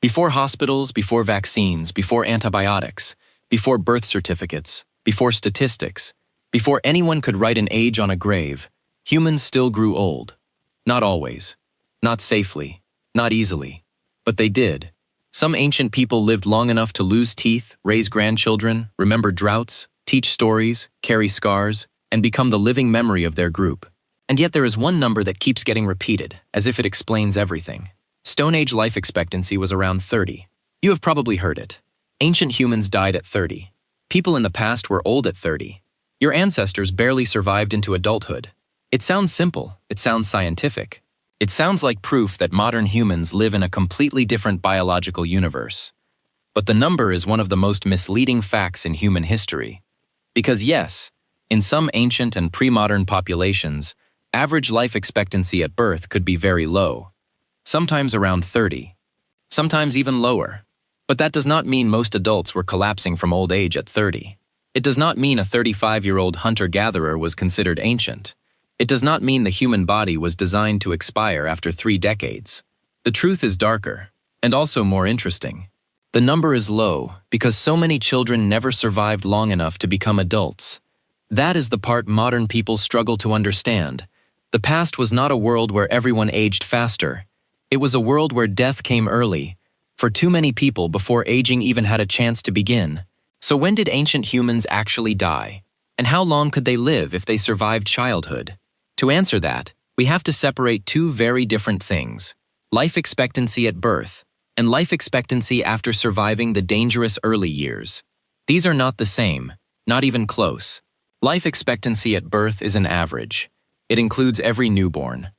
Before hospitals, before vaccines, before antibiotics, before birth certificates, before statistics, before anyone could write an age on a grave, humans still grew old. Not always. Not safely. Not easily. But they did. Some ancient people lived long enough to lose teeth, raise grandchildren, remember droughts, teach stories, carry scars, and become the living memory of their group. And yet there is one number that keeps getting repeated, as if it explains everything. Stone Age life expectancy was around 30. You have probably heard it. Ancient humans died at 30. People in the past were old at 30. Your ancestors barely survived into adulthood. It sounds simple. It sounds scientific. It sounds like proof that modern humans live in a completely different biological universe. But the number is one of the most misleading facts in human history. Because yes, in some ancient and pre-modern populations, average life expectancy at birth could be very low. Sometimes around 30. Sometimes even lower. But that does not mean most adults were collapsing from old age at 30. It does not mean a 35-year-old hunter-gatherer was considered ancient. It does not mean the human body was designed to expire after 3 decades. The truth is darker, and also more interesting. The number is low because so many children never survived long enough to become adults. That is the part modern people struggle to understand. The past was not a world where everyone aged faster. It was a world where death came early, for too many people before aging even had a chance to begin. So when did ancient humans actually die? And how long could they live if they survived childhood? To answer that, we have to separate two very different things: life expectancy at birth and life expectancy after surviving the dangerous early years. These are not the same, not even close. Life expectancy at birth is an average. It includes every newborn.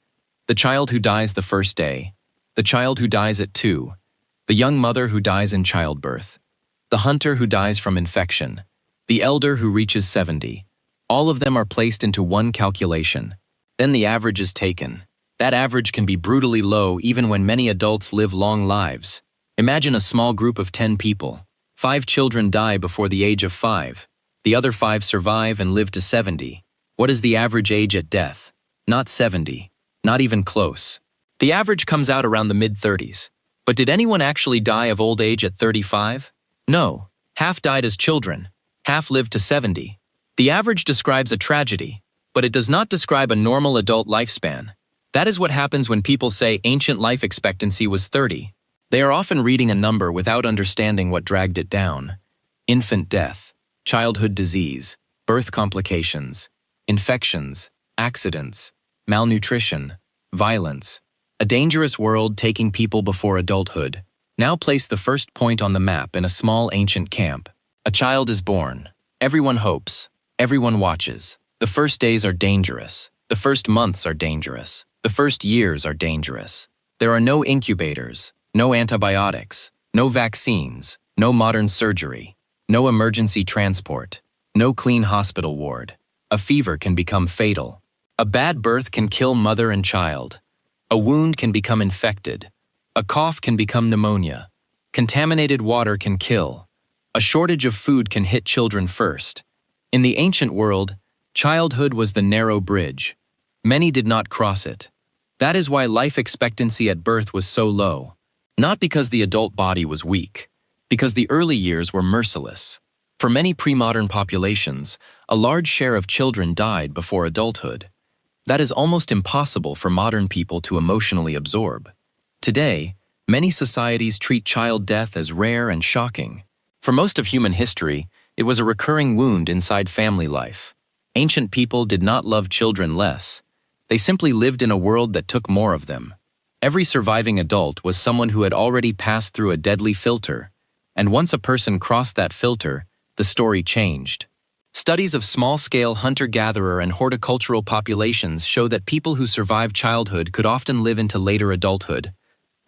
The child who dies the first day, the child who dies at 2, the young mother who dies in childbirth, the hunter who dies from infection, the elder who reaches 70. All of them are placed into one calculation. Then the average is taken. That average can be brutally low even when many adults live long lives. Imagine a small group of 10 people. 5 children die before the age of 5. The other 5 survive and live to 70. What is the average age at death? Not 70. Not even close. The average comes out around the mid-30s. But did anyone actually die of old age at 35? No. Half died as children. Half lived to 70. The average describes a tragedy, but it does not describe a normal adult lifespan. That is what happens when people say ancient life expectancy was 30. They are often reading a number without understanding what dragged it down. Infant death, childhood disease, birth complications, infections, accidents, malnutrition, violence. A dangerous world taking people before adulthood. Now place the first point on the map in a small ancient camp. A child is born. Everyone hopes. Everyone watches. The first days are dangerous. The first months are dangerous. The first years are dangerous. There are no incubators, no antibiotics, no vaccines, no modern surgery, no emergency transport, no clean hospital ward. A fever can become fatal. A bad birth can kill mother and child. A wound can become infected. A cough can become pneumonia. Contaminated water can kill. A shortage of food can hit children first. In the ancient world, childhood was the narrow bridge. Many did not cross it. That is why life expectancy at birth was so low. Not because the adult body was weak, because the early years were merciless. For many pre-modern populations, a large share of children died before adulthood. That is almost impossible for modern people to emotionally absorb. Today, many societies treat child death as rare and shocking. For most of human history, it was a recurring wound inside family life. Ancient people did not love children less. They simply lived in a world that took more of them. Every surviving adult was someone who had already passed through a deadly filter, and once a person crossed that filter, the story changed. Studies of small-scale hunter-gatherer and horticultural populations show that people who survived childhood could often live into later adulthood.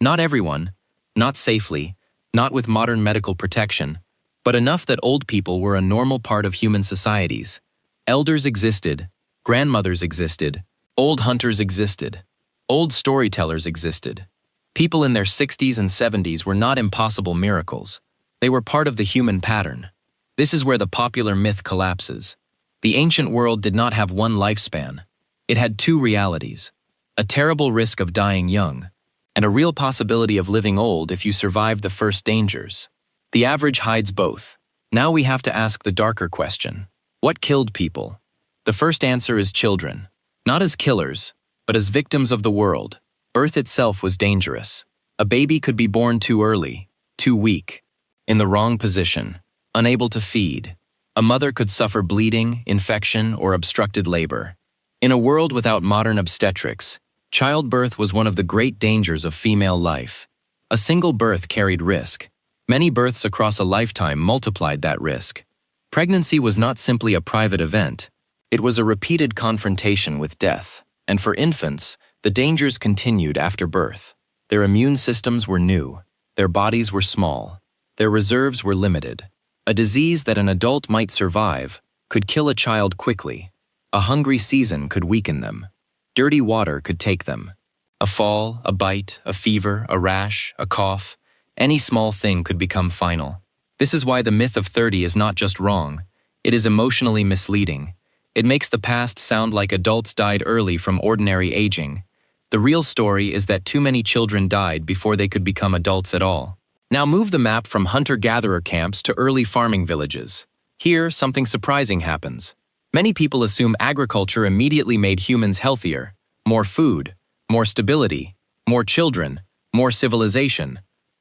Not everyone, not safely, not with modern medical protection, but enough that old people were a normal part of human societies. Elders existed, grandmothers existed, old hunters existed, old storytellers existed. People in their 60s and 70s were not impossible miracles. They were part of the human pattern. This is where the popular myth collapses. The ancient world did not have one lifespan. It had 2 realities. A terrible risk of dying young. and a real possibility of living old if you survive the first dangers. The average hides both. Now we have to ask the darker question. What killed people? The first answer is children. Not as killers, but as victims of the world. Birth itself was dangerous. A baby could be born too early, too weak, in the wrong position, unable to feed. A mother could suffer bleeding, infection, or obstructed labor. In a world without modern obstetrics, childbirth was one of the great dangers of female life. A single birth carried risk. Many births across a lifetime multiplied that risk. Pregnancy was not simply a private event. It was a repeated confrontation with death. And for infants, the dangers continued after birth. Their immune systems were new. Their bodies were small. Their reserves were limited. A disease that an adult might survive could kill a child quickly. A hungry season could weaken them. Dirty water could take them. A fall, a bite, a fever, a rash, a cough, any small thing could become final. This is why the myth of 30 is not just wrong. It is emotionally misleading. It makes the past sound like adults died early from ordinary aging. The real story is that too many children died before they could become adults at all. Now move the map from hunter-gatherer camps to early farming villages. Here, something surprising happens. Many people assume agriculture immediately made humans healthier. More food, more stability, more children, more civilization.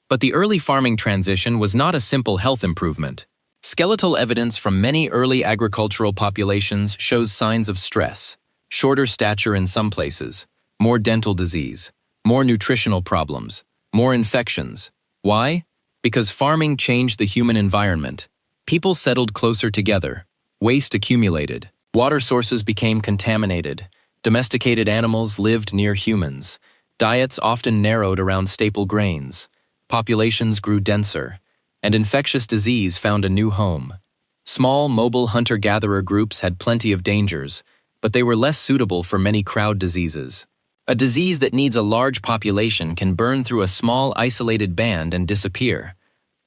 But the early farming transition was not a simple health improvement. Skeletal evidence from many early agricultural populations shows signs of stress, shorter stature in some places, more dental disease, more nutritional problems, more infections. Why? Because farming changed the human environment. People settled closer together. Waste accumulated. Water sources became contaminated. Domesticated animals lived near humans. Diets often narrowed around staple grains. Populations grew denser, and infectious disease found a new home. Small, mobile hunter-gatherer groups had plenty of dangers, but they were less suitable for many crowd diseases. A disease that needs a large population can burn through a small, isolated band and disappear.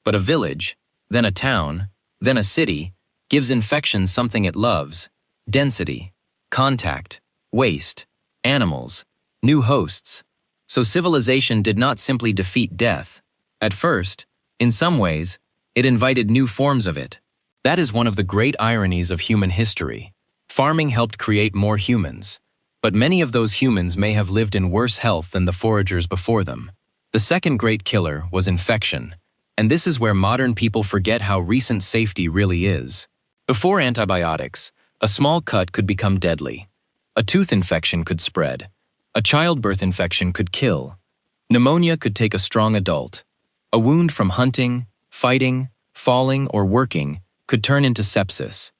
But a village, then a town, then a city, gives infection something it loves: density, contact, waste, animals, new hosts. So civilization did not simply defeat death. At first, in some ways, it invited new forms of it. That is one of the great ironies of human history. Farming helped create more humans, but many of those humans may have lived in worse health than the foragers before them. The second great killer was infection, and this is where modern people forget how recent safety really is. Before antibiotics, a small cut could become deadly. A tooth infection could spread. A childbirth infection could kill. Pneumonia could take a strong adult. A wound from hunting, fighting, falling, or working could turn into sepsis.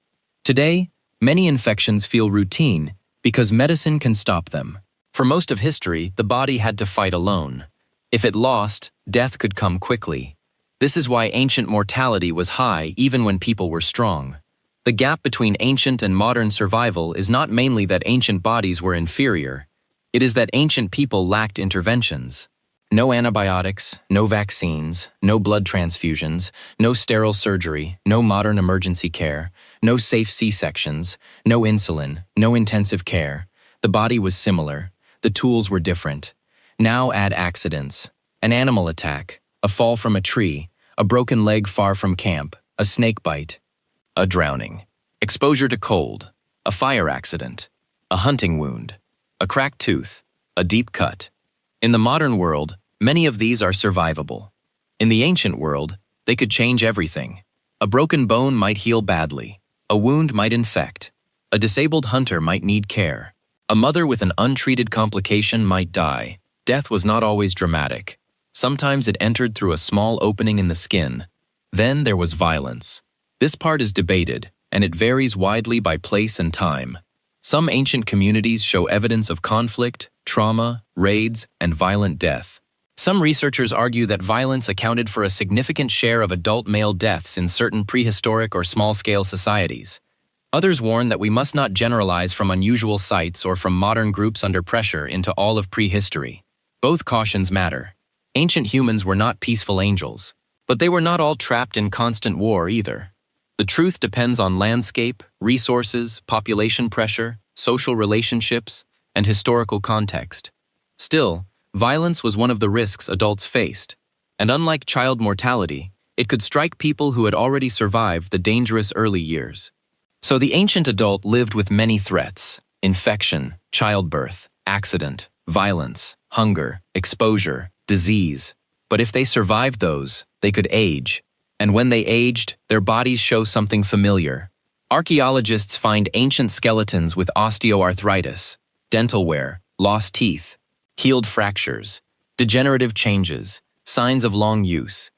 Today, many infections feel routine because medicine can stop them. For most of history, the body had to fight alone. If it lost, death could come quickly. This is why ancient mortality was high even when people were strong. The gap between ancient and modern survival is not mainly that ancient bodies were inferior. It is that ancient people lacked interventions. No antibiotics, no vaccines, no blood transfusions, no sterile surgery, no modern emergency care, no safe C-sections, no insulin, no intensive care. The body was similar. The tools were different. Now add accidents: an animal attack, a fall from a tree, a broken leg far from camp, a snake bite, a drowning, exposure to cold, a fire accident, a hunting wound, a cracked tooth, a deep cut. In the modern world, many of these are survivable. In the ancient world, they could change everything. A broken bone might heal badly. A wound might infect. A disabled hunter might need care. A mother with an untreated complication might die. Death was not always dramatic. Sometimes it entered through a small opening in the skin. Then there was violence. This part is debated, and it varies widely by place and time. Some ancient communities show evidence of conflict, trauma, raids, and violent death. Some researchers argue that violence accounted for a significant share of adult male deaths in certain prehistoric or small-scale societies. Others warn that we must not generalize from unusual sites or from modern groups under pressure into all of prehistory. Both cautions matter. Ancient humans were not peaceful angels, but they were not all trapped in constant war either. The truth depends on landscape, resources, population pressure, social relationships, and historical context. Still, Violence was one of the risks adults faced, and unlike child mortality, it could strike people who had already survived the dangerous early years. So the ancient adult lived with many threats: infection, childbirth, accident, violence, hunger, exposure, disease. But if they survived those, they could age. And when they aged, their bodies show something familiar. Archaeologists find ancient skeletons with osteoarthritis, dental wear, lost teeth, healed fractures, degenerative changes, signs of long use.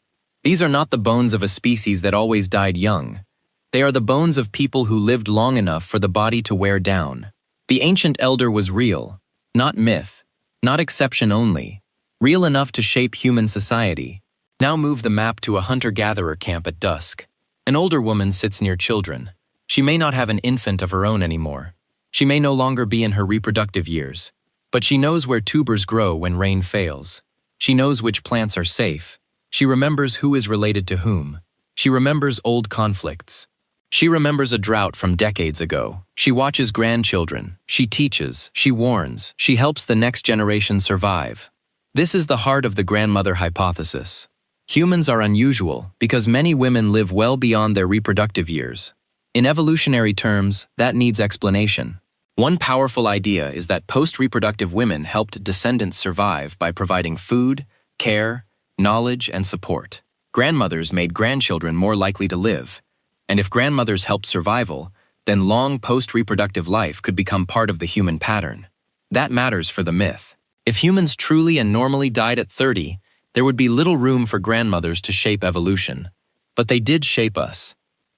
These are not the bones of a species that always died young. They are the bones of people who lived long enough for the body to wear down. The ancient elder was real, not myth, not exception only, real enough to shape human society. Now move the map to a hunter-gatherer camp at dusk. An older woman sits near children. She may not have an infant of her own anymore. She may no longer be in her reproductive years. But she knows where tubers grow when rain fails. She knows which plants are safe. She remembers who is related to whom. She remembers old conflicts. She remembers a drought from decades ago. She watches grandchildren. She teaches. She warns. She helps the next generation survive. This is the heart of the grandmother hypothesis. Humans are unusual because many women live well beyond their reproductive years. In evolutionary terms, that needs explanation. One powerful idea is that post-reproductive women helped descendants survive by providing food, care, knowledge, and support. Grandmothers made grandchildren more likely to live, and if grandmothers helped survival, then long post-reproductive life could become part of the human pattern. That matters for the myth. If humans truly and normally died at 30, there would be little room for grandmothers to shape evolution. But they did shape us.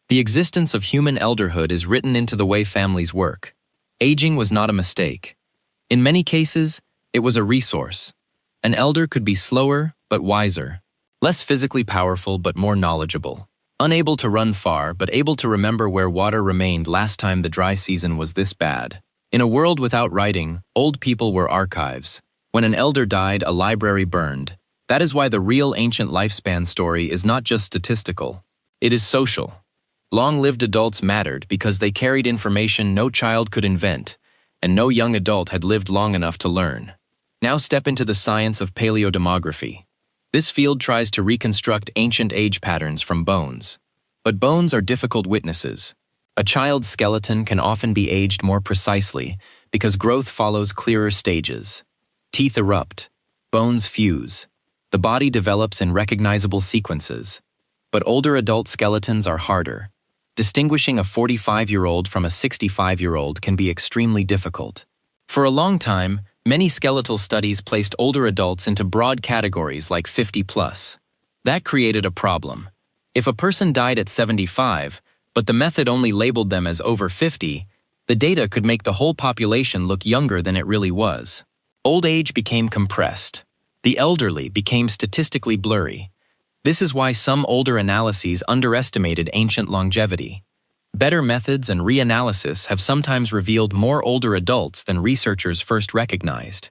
The existence of human elderhood is written into the way families work. Aging was not a mistake. In many cases, it was a resource. An elder could be slower but wiser, less physically powerful but more knowledgeable, unable to run far but able to remember where water remained last time the dry season was this bad. In a world without writing, old people were archives. When an elder died, a library burned. That is why the real ancient lifespan story is not just statistical. It is social. Long-lived adults mattered because they carried information no child could invent, and no young adult had lived long enough to learn. Now step into the science of paleodemography. This field tries to reconstruct ancient age patterns from bones. But bones are difficult witnesses. A child's skeleton can often be aged more precisely because growth follows clearer stages. Teeth erupt, bones fuse. The body develops in recognizable sequences. But older adult skeletons are harder. Distinguishing a 45-year-old from a 65-year-old can be extremely difficult. For a long time, many skeletal studies placed older adults into broad categories like 50+. That created a problem. If a person died at 75, but the method only labeled them as over 50, the data could make the whole population look younger than it really was. Old age became compressed. The elderly became statistically blurry. This is why some older analyses underestimated ancient longevity. Better methods and reanalysis have sometimes revealed more older adults than researchers first recognized.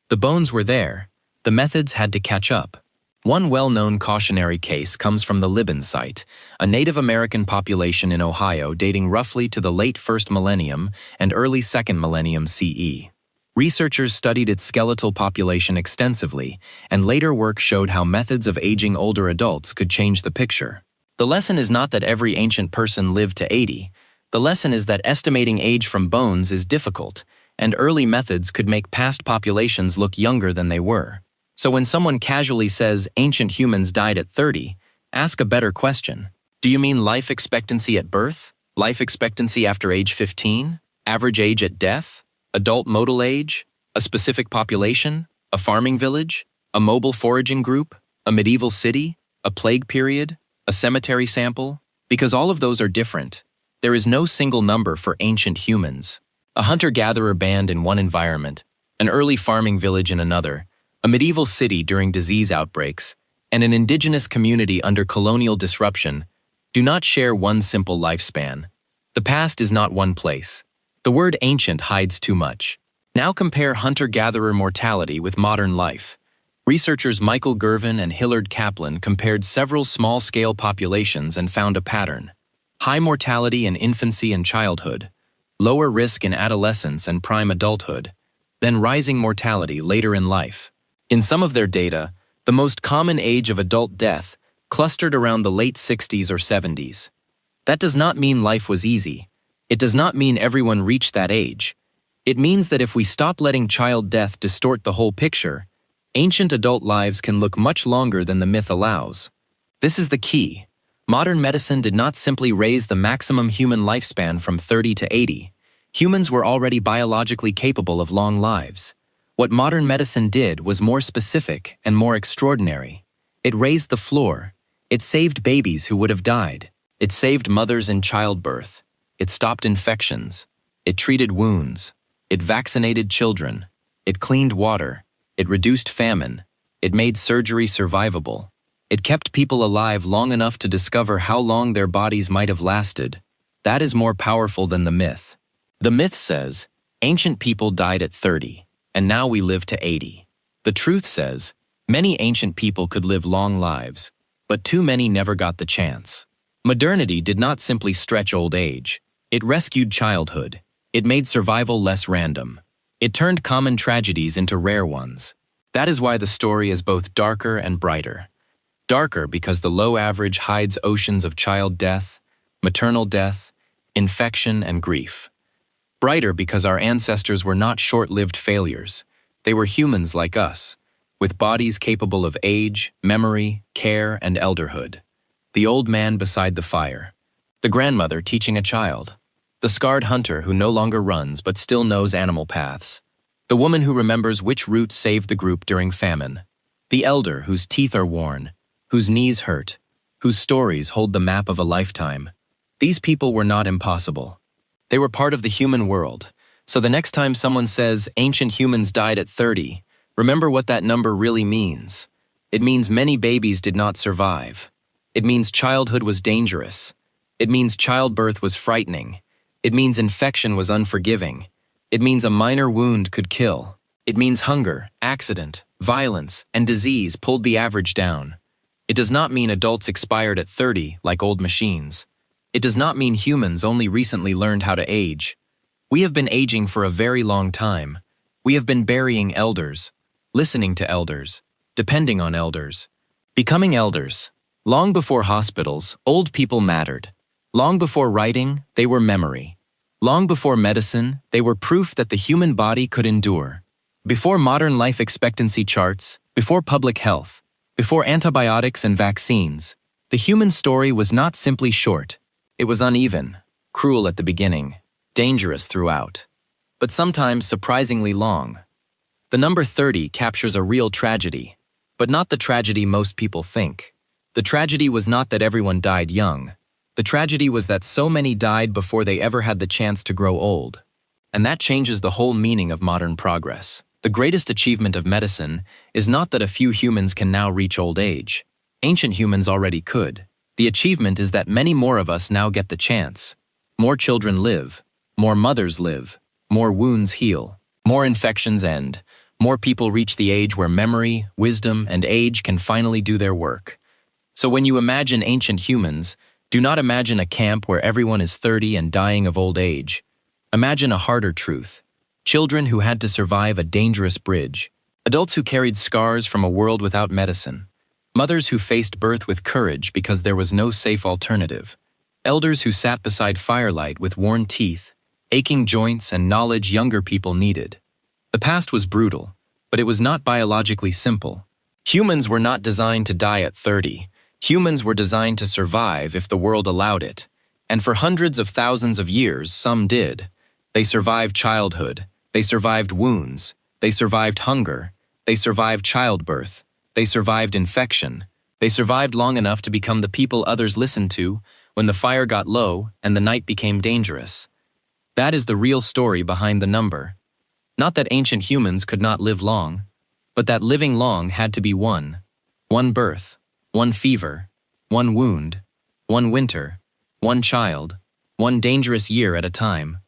The bones were there. The methods had to catch up. One well-known cautionary case comes from the Libban site, a Native American population in Ohio dating roughly to the late 1st millennium and early 2nd millennium CE. Researchers studied its skeletal population extensively, and later work showed how methods of aging older adults could change the picture. The lesson is not that every ancient person lived to 80. The lesson is that estimating age from bones is difficult, and early methods could make past populations look younger than they were. So when someone casually says ancient humans died at 30, ask a better question. Do you mean life expectancy at birth? Life expectancy after age 15? Average age at death? Adult modal age? A specific population? A farming village? A mobile foraging group? A medieval city? A plague period? A cemetery sample? Because all of those are different. There is no single number for ancient humans. A hunter-gatherer band in one environment, an early farming village in another, a medieval city during disease outbreaks, and an indigenous community under colonial disruption do not share one simple lifespan. The past is not one place. The word ancient hides too much. Now compare hunter-gatherer mortality with modern life. Researchers Michael Gervin and Hillard Kaplan compared several small-scale populations and found a pattern. High mortality in infancy and childhood, lower risk in adolescence and prime adulthood, then rising mortality later in life. In some of their data, the most common age of adult death clustered around the late 60s or 70s. That does not mean life was easy. It does not mean everyone reached that age. It means that if we stop letting child death distort the whole picture, ancient adult lives can look much longer than the myth allows. This is the key. Modern medicine did not simply raise the maximum human lifespan from 30 to 80. Humans were already biologically capable of long lives. What modern medicine did was more specific and more extraordinary. It raised the floor. It saved babies who would have died. It saved mothers in childbirth. It stopped infections. It treated wounds. It vaccinated children. It cleaned water. It reduced famine. It made surgery survivable. It kept people alive long enough to discover how long their bodies might have lasted. That is more powerful than the myth. The myth says, ancient people died at 30, and now we live to 80. The truth says, many ancient people could live long lives, but too many never got the chance. Modernity did not simply stretch old age. It rescued childhood. It made survival less random. It turned common tragedies into rare ones. That is why the story is both darker and brighter. Darker because the low average hides oceans of child death, maternal death, infection, and grief. Brighter because our ancestors were not short-lived failures. They were humans like us, with bodies capable of age, memory, care, and elderhood. The old man beside the fire. The grandmother teaching a child. The scarred hunter who no longer runs but still knows animal paths. The woman who remembers which route saved the group during famine. The elder whose teeth are worn, whose knees hurt, whose stories hold the map of a lifetime. These people were not impossible. They were part of the human world. So the next time someone says ancient humans died at 30, remember what that number really means. It means many babies did not survive. It means childhood was dangerous. It means childbirth was frightening. It means infection was unforgiving. It means a minor wound could kill. It means hunger, accident, violence, and disease pulled the average down. It does not mean adults expired at 30 like old machines. It does not mean humans only recently learned how to age. We have been aging for a very long time. We have been burying elders, listening to elders, depending on elders, becoming elders. Long before hospitals, old people mattered. Long before writing, they were memory. Long before medicine, they were proof that the human body could endure. Before modern life expectancy charts, before public health, before antibiotics and vaccines, the human story was not simply short. It was uneven, cruel at the beginning, dangerous throughout, but sometimes surprisingly long. The number 30 captures a real tragedy, but not the tragedy most people think. The tragedy was not that everyone died young. The tragedy was that so many died before they ever had the chance to grow old. And that changes the whole meaning of modern progress. The greatest achievement of medicine is not that a few humans can now reach old age. Ancient humans already could. The achievement is that many more of us now get the chance. More children live. More mothers live. More wounds heal. More infections end. More people reach the age where memory, wisdom, and age can finally do their work. So when you imagine ancient humans, do not imagine a camp where everyone is 30 and dying of old age. Imagine a harder truth. Children who had to survive a dangerous bridge. Adults who carried scars from a world without medicine. Mothers who faced birth with courage because there was no safe alternative. Elders who sat beside firelight with worn teeth, aching joints, and knowledge younger people needed. The past was brutal, but it was not biologically simple. Humans were not designed to die at 30. Humans were designed to survive if the world allowed it. And for hundreds of thousands of years, some did. They survived childhood. They survived wounds. They survived hunger. They survived childbirth. They survived infection. They survived long enough to become the people others listened to when the fire got low and the night became dangerous. That is the real story behind the number. Not that ancient humans could not live long, but that living long had to be one. One birth, one fever, one wound, one winter, one child, one dangerous year at a time.